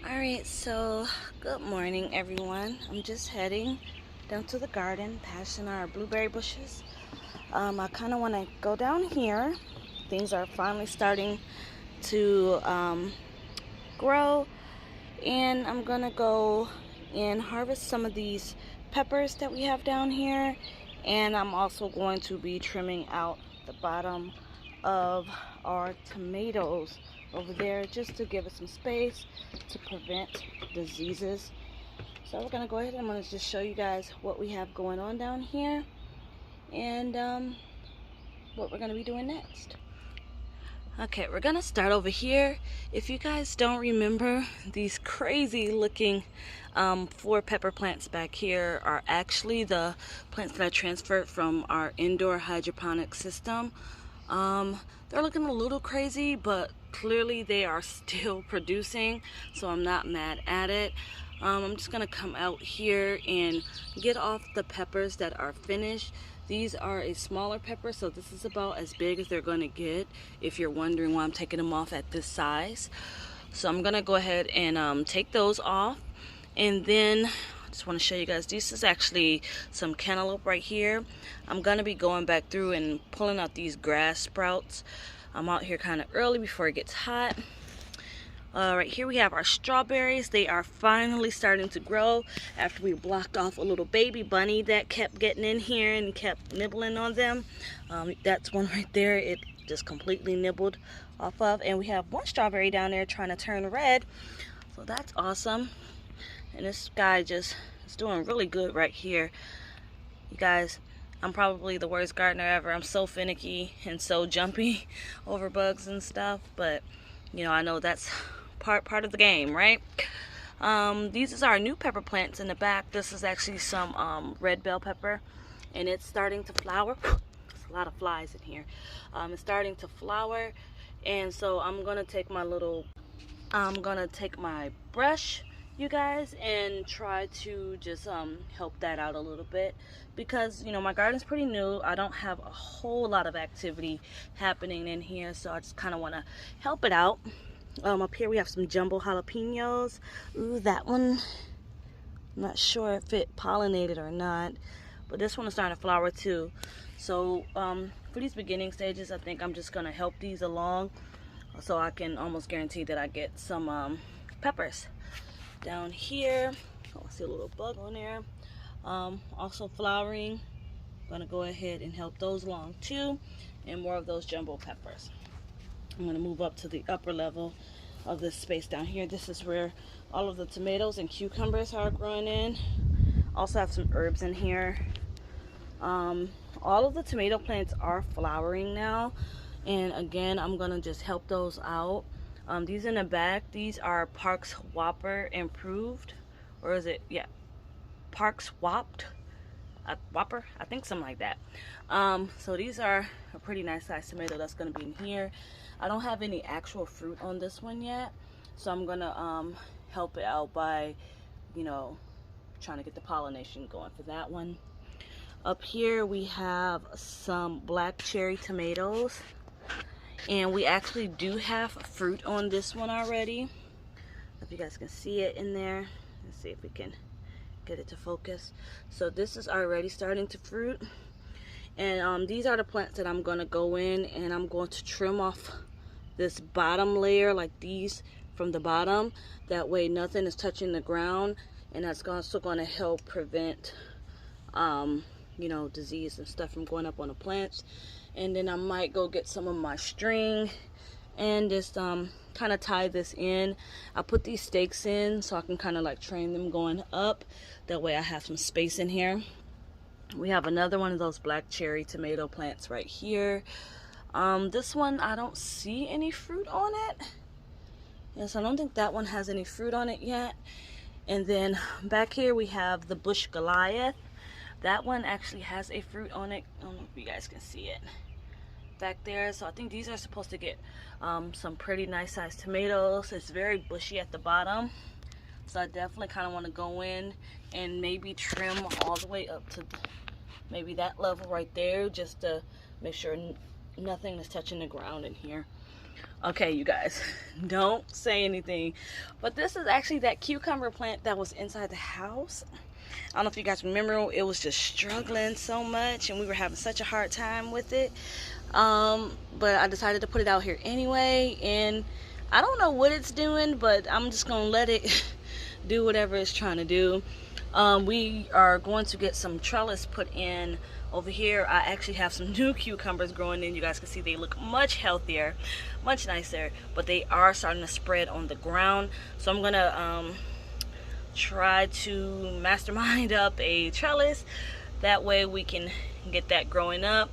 Alright, so good morning everyone. I'm just heading down to the garden, passing our blueberry bushes. I kind of want to go down here. Things are finally starting to grow, and I'm gonna go and harvest some of these peppers that we have down here, and I'm also going to be trimming out the bottom of our tomatoes over there just to give it some space to prevent diseases. So we're gonna go ahead and I'm gonna just show you guys what we have going on down here and what we're gonna be doing next. Okay, we're gonna start over here. If you guys don't remember, these crazy looking 4 pepper plants back here are actually the plants that I transferred from our indoor hydroponic system. They're looking a little crazy, but clearly they are still producing, so I'm not mad at it. I'm just gonna come out here and get off the peppers that are finished. These are a smaller pepper, so this is about as big as they're gonna get, if you're wondering why I'm taking them off at this size. So I'm gonna go ahead and take those off, and then I just want to show you guys, this is actually some cantaloupe right here. I'm gonna be going back through and pulling out these grass sprouts. I'm out here kind of early before it gets hot. Right here we have our strawberries. They are finally starting to grow after we blocked off a little baby bunny that kept getting in here and kept nibbling on them. That's one right there. It just completely nibbled off of. And we have one strawberry down there trying to turn red. So that's awesome. And this guy just is doing really good right here. You guys, I'm probably the worst gardener ever. I'm so finicky and so jumpy over bugs and stuff. But, you know, I know that's part of the game, right? These is our new pepper plants in the back. This is actually some red bell pepper, and it's starting to flower. There's a lot of flies in here. It's starting to flower, and so I'm gonna take my brush, you guys, and try to just help that out a little bit, because you know my garden's pretty new. I don't have a whole lot of activity happening in here, so I just kind of want to help it out. Up here we have some jumbo jalapenos. Ooh, that one, I'm not sure if it pollinated or not, but this one is starting to flower too. So for these beginning stages, I think I'm just gonna help these along, so I can almost guarantee that I get some peppers. Down here, oh, I see a little bug on there. Also flowering. I'm gonna go ahead and help those along too, and more of those jumbo peppers. I'm going to move up to the upper level of this space down here. This is where all of the tomatoes and cucumbers are growing in. Also have some herbs in here. All of the tomato plants are flowering now, and again I'm going to just help those out. These in the back, these are Parks Whopper Improved, or is it, yeah, Parks Whopped? Whopper, I think, something like that. So these are a pretty nice sized tomato that's going to be in here. I don't have any actual fruit on this one yet, so I'm gonna help it out by, you know, trying to get the pollination going for that one. Up here we have some black cherry tomatoes, and we actually do have fruit on this one already. If you guys can see it in there, let's see if we can get it to focus. So this is already starting to fruit, and these are the plants that I'm going to go in and I'm going to trim off this bottom layer like these from the bottom. That way nothing is touching the ground, and that's also going to help prevent you know, disease and stuff from going up on the plants. And then I might go get some of my string and just kind of tie this in. I put these stakes in so I can kind of like train them going up. That way I have some space in here. We have another one of those black cherry tomato plants right here. This one, I don't see any fruit on it. Yes, I don't think that one has any fruit on it yet. And then back here we have the bush Goliath. That one actually has a fruit on it. I don't know if you guys can see it back there. So I think these are supposed to get some pretty nice sized tomatoes. It's very bushy at the bottom, so I definitely kind of want to go in and maybe trim all the way up to maybe that level right there, just to make sure nothing is touching the ground in here. Okay, you guys, don't say anything. But this is actually that cucumber plant that was inside the house. I don't know if you guys remember, it was just struggling so much and we were having such a hard time with it. But I decided to put it out here anyway, and I don't know what it's doing, but I'm just gonna let it do whatever it's trying to do. We are going to get some trellis put in over here. I actually have some new cucumbers growing in. You guys can see they look much healthier, much nicer, but they are starting to spread on the ground. So I'm gonna try to mastermind up a trellis. That way we can get that growing up.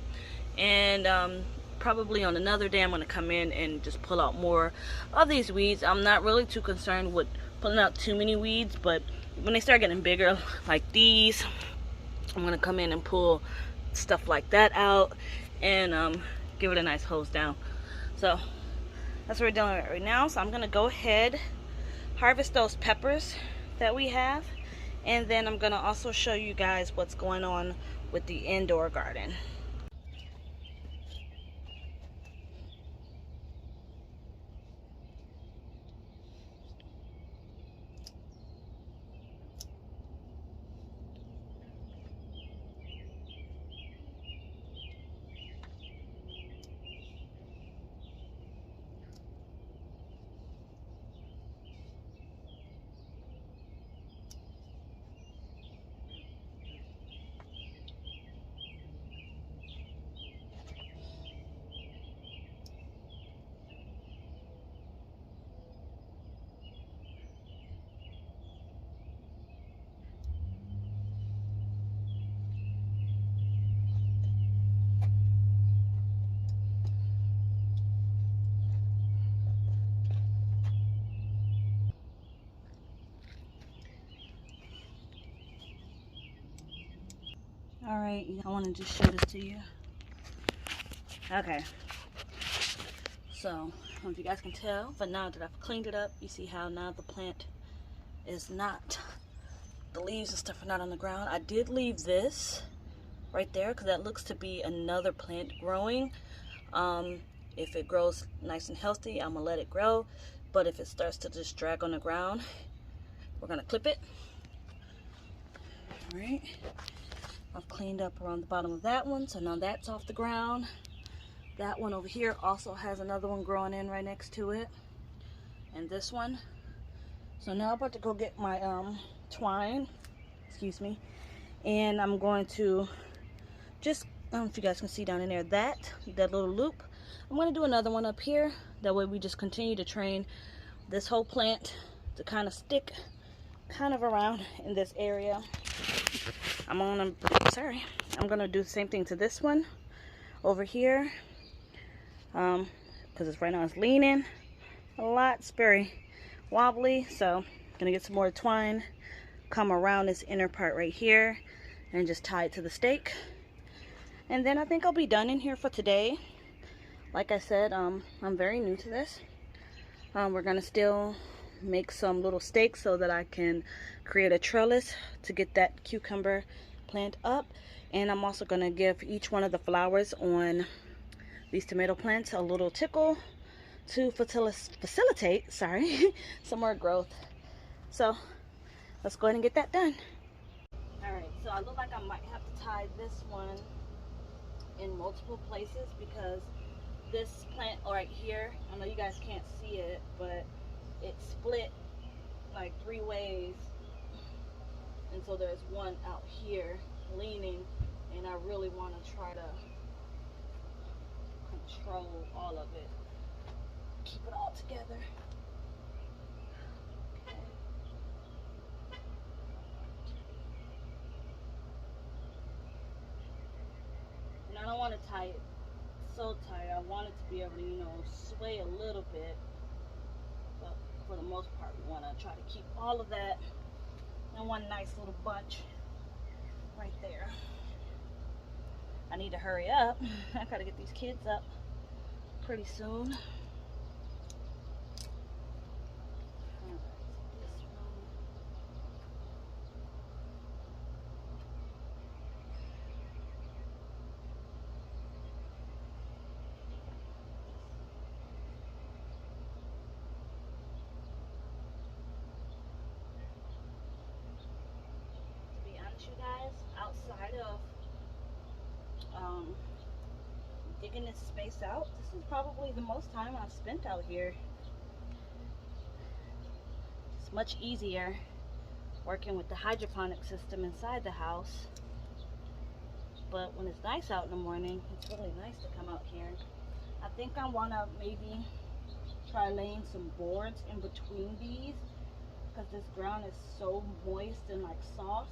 And probably on another day I'm going to come in and just pull out more of these weeds. I'm not really too concerned with pulling out too many weeds, but when they start getting bigger like these, I'm going to come in and pull stuff like that out and give it a nice hose down. So that's what we're doing right now. So I'm going to go ahead, harvest those peppers that we have, and then I'm going to also show you guys what's going on with the indoor garden. Alright, I want to just show this to you. Okay, so I don't know if you guys can tell, but now that I've cleaned it up, you see how now the plant is not, the leaves and stuff are not on the ground. I did leave this right there because that looks to be another plant growing. If it grows nice and healthy, I'm gonna let it grow, but if it starts to just drag on the ground, we're gonna clip it. All right, I've cleaned up around the bottom of that one, so now that's off the ground. That one over here also has another one growing in right next to it, and this one. So now I'm about to go get my twine, excuse me, and I'm going to just, I don't know if you guys can see down in there, that little loop. I'm going to do another one up here. That way we just continue to train this whole plant to kind of stick kind of around in this area. I'm going to do the same thing to this one over here. Because it's right now it's leaning a lot. It's very wobbly. So I'm going to get some more twine, come around this inner part right here, and just tie it to the stake. And then I think I'll be done in here for today. Like I said, I'm very new to this. We're gonna still make some little stakes so that I can create a trellis to get that cucumber plant up. And I'm also gonna give each one of the flowers on these tomato plants a little tickle to facilitate some more growth. So let's go ahead and get that done. Alright, so I look like I might have to tie this one in multiple places because this plant right here, I know you guys can't see it, but it's split like 3 ways, and so there's one out here leaning, and I really want to try to control all of it, keep it all together. Okay. And I don't want to tie it so tight. I want it to be able to, you know, sway a little bit, but for the most part we want to try to keep all of that in one nice little bunch right there. I need to hurry up. I gotta get these kids up pretty soon. digging this space out. This is probably the most time I've spent out here. It's much easier working with the hydroponic system inside the house. But when it's nice out in the morning, it's really nice to come out here. I think I want to maybe try laying some boards in between these, because this ground is so moist and like soft.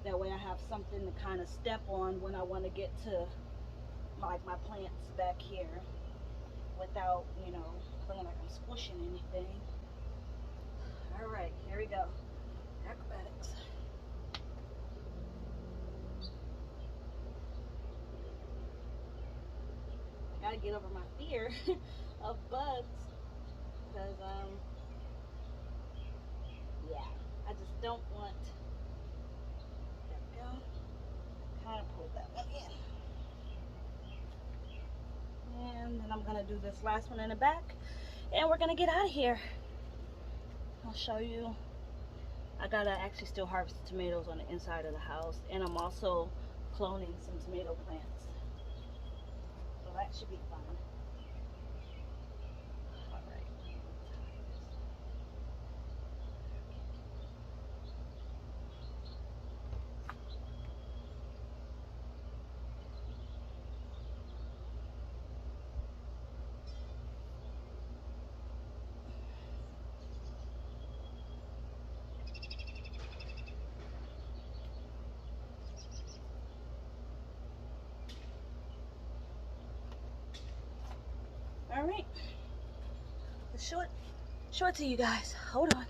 That way I have something to kind of step on when I want to get to like my plants back here without, you know, feeling like I'm squishing anything. All right, here we go. Acrobatics. I gotta get over my fear of bugs, because yeah, I just don't want. There we go. Kind of pull that one in, and then I'm gonna do this last one in the back, and we're gonna get out of here. I'll show you. I gotta actually still harvest tomatoes on the inside of the house, and I'm also cloning some tomato plants, so that should be fun. All right. All right, let's show it to you guys. Hold on.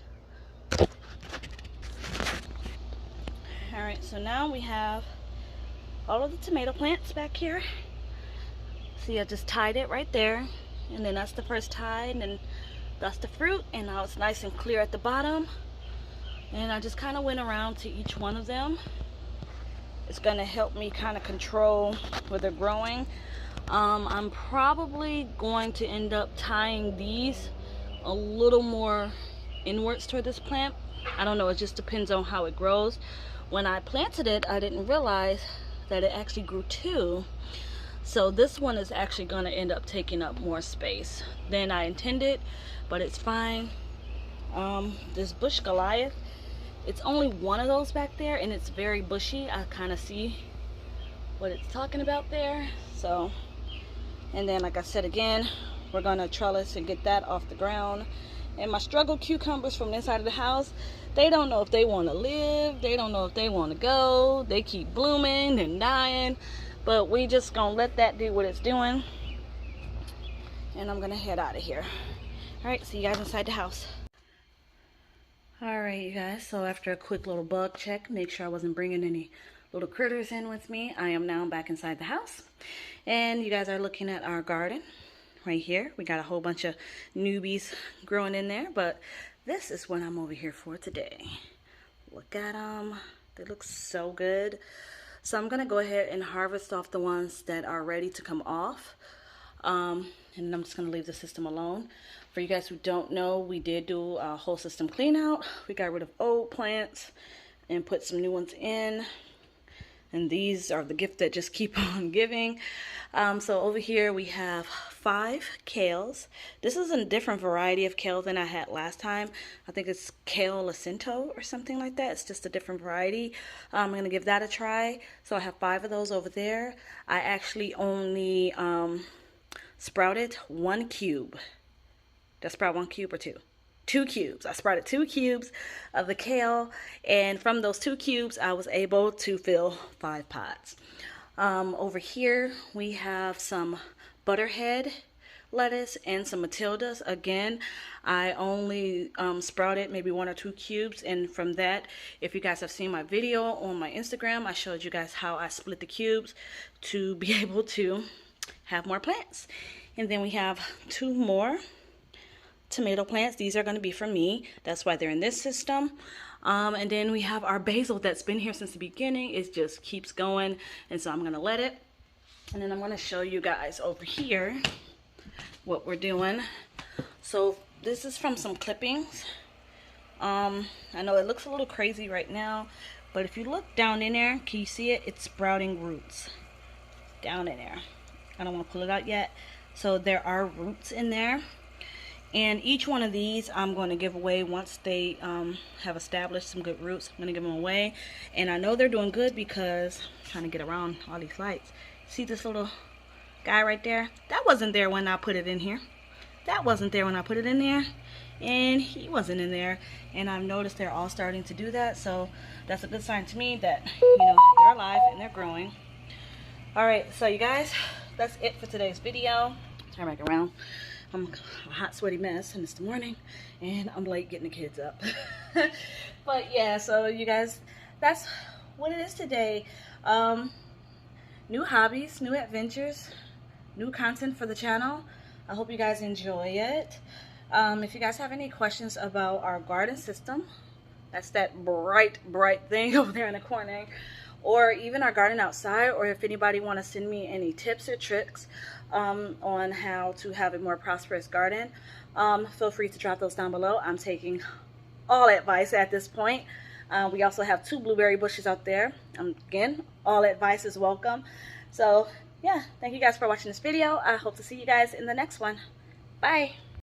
All right, so now we have all of the tomato plants back here. See, I just tied it right there, and then that's the first tie, and then that's the fruit, and now it's nice and clear at the bottom. And I just kind of went around to each one of them. It's gonna help me kind of control where they're growing. I'm probably going to end up tying these a little more inwards toward this plant. I don't know, it just depends on how it grows. When I planted it, I didn't realize that it actually grew two. So this one is actually going to end up taking up more space than I intended, but it's fine. This bush Goliath, it's only one of those back there, and it's very bushy. I kind of see what it's talking about there. So, and then like I said again, we're gonna trellis and get that off the ground. And my struggle cucumbers from this side of the house, they don't know if they want to live, they don't know if they want to go, they keep blooming and dying, but we just gonna let that do what it's doing. And I'm gonna head out of here. All right, see you guys inside the house. All right, you guys, so after a quick little bug check, make sure I wasn't bringing any little critters in with me, I am now back inside the house. And you guys are looking at our garden right here. We got a whole bunch of newbies growing in there, but this is what I'm over here for today. Look at them. They look so good. So I'm gonna go ahead and harvest off the ones that are ready to come off. And I'm just gonna leave the system alone. For you guys who don't know, we did do a whole system clean out. We got rid of old plants and put some new ones in. And these are the gift that just keep on giving. So over here we have 5 kales. This is a different variety of kale than I had last time. I think it's kale lacento or something like that. It's just a different variety. I'm gonna give that a try. So I have 5 of those over there. I actually only sprouted 1 cube. Did I sprout 1 cube or 2? 2 cubes. I sprouted 2 cubes of the kale, and from those 2 cubes I was able to fill 5 pots. Over here we have some butterhead lettuce and some Matildas. Again, I only sprouted maybe 1 or 2 cubes, and from that, if you guys have seen my video on my Instagram, I showed you guys how I split the cubes to be able to have more plants. And then we have 2 more tomato plants. These are going to be for me. That's why they're in this system. And then we have our basil that's been here since the beginning. It just keeps going, and so I'm going to let it. And then I'm going to show you guys over here what we're doing. So this is from some clippings. I know it looks a little crazy right now, but if you look down in there, can you see it? It's sprouting roots. down in there. I don't want to pull it out yet. So there are roots in there. And each one of these I'm going to give away once they have established some good roots. I'm going to give them away. And I know they're doing good because I'm trying to get around all these lights. See this little guy right there? That wasn't there when I put it in here. That wasn't there when I put it in there. And he wasn't in there. And I've noticed they're all starting to do that. So that's a good sign to me that, you know, they're alive and they're growing. Alright, so you guys, that's it for today's video. Turn back around. I'm a hot, sweaty mess, and it's the morning, and I'm late getting the kids up. But yeah, so you guys, that's what it is today. New hobbies, new adventures, new content for the channel. I hope you guys enjoy it. If you guys have any questions about our garden system, that's that bright thing over there in the corner, or even our garden outside, or if anybody want to send me any tips or tricks on how to have a more prosperous garden, feel free to drop those down below. I'm taking all advice at this point. We also have 2 blueberry bushes out there. Again, all advice is welcome. So yeah, thank you guys for watching this video. I hope to see you guys in the next one. Bye.